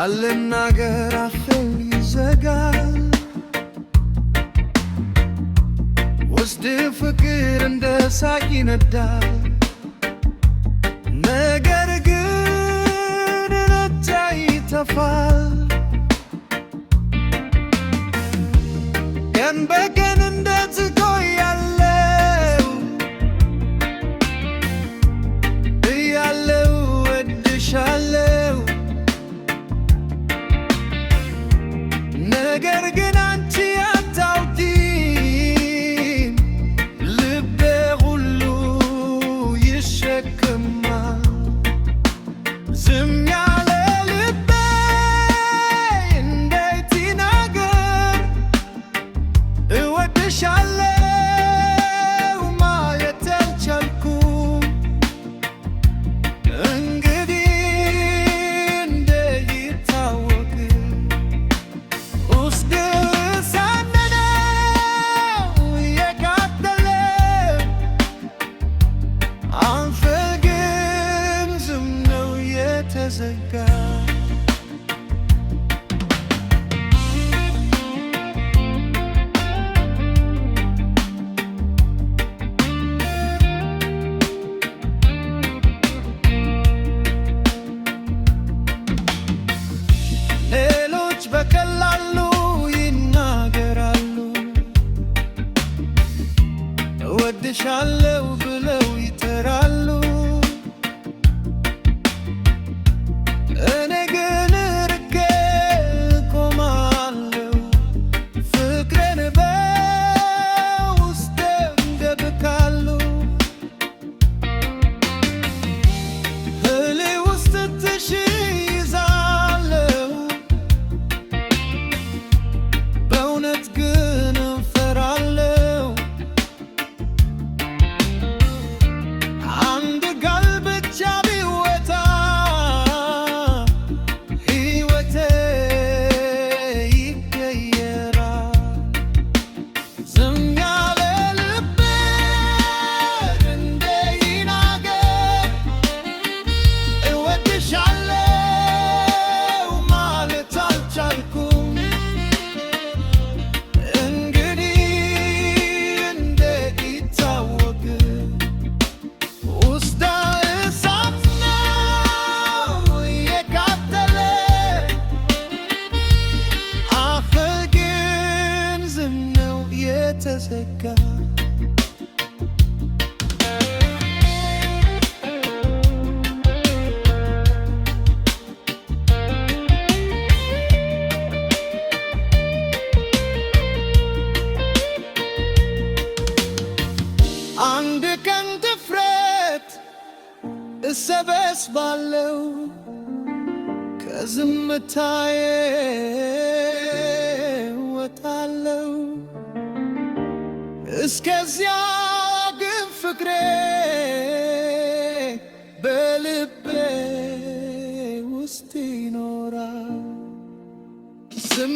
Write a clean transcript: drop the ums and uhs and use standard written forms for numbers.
ሳልናገር አፌን ይዘጋል። ውስጥ ፍቅር እንደ እሳት ይነዳል። ነገር ግን ረታ ይተፋል። ቀን በቀን እንዴት እቆያለሁ እያለሁ እወድሻለሁ። ነገር ግን አንቺ አታውቂም፣ ልቤ ሁሉ ይሸከማል። ዝም ያለ ልቤ እንዴት ይናገር? እወድሻለሁ ማለት አልቻልኩም። እንግዲህ እንዴት ይታወቅ? ውስጥ ሳነነው የቃጠለ አንተ ግን ዝም ነው የተዘጋ። ሌሎች በቀላሉ ይናገራሉ፣ እወድሻለሁ ብለው ይጠራሉ። እኔ ግን ርቄ ቆማለሁ፣ ፍቅሬን በውስጤ እደብቃለሁ። ህሊና ውስጥ ትይዛለሁ፣ በእውነት ግን እፈራለሁ። አንድ ቃል ብቻ ቢወጣ ሕይወቴ ይቀየራል። ዝም ያለ ልቤ እንዴት ይናገር? እወድሻለሁ ማለት አልቻልኩም። እንግዲህ እንዴት ይታወቅ? ውስጥ እሳት ነው የቃጠለ፣ አፍ ግን ዝም ነው የተዘጋ። አንድ ቀን ድፍረት እሰበስባለሁ፣ ከዝምታዬ እወጣለሁ። እስከዚያ ግን ፍቅሬ በልቤ ውስጥ ይኖራል። ዝም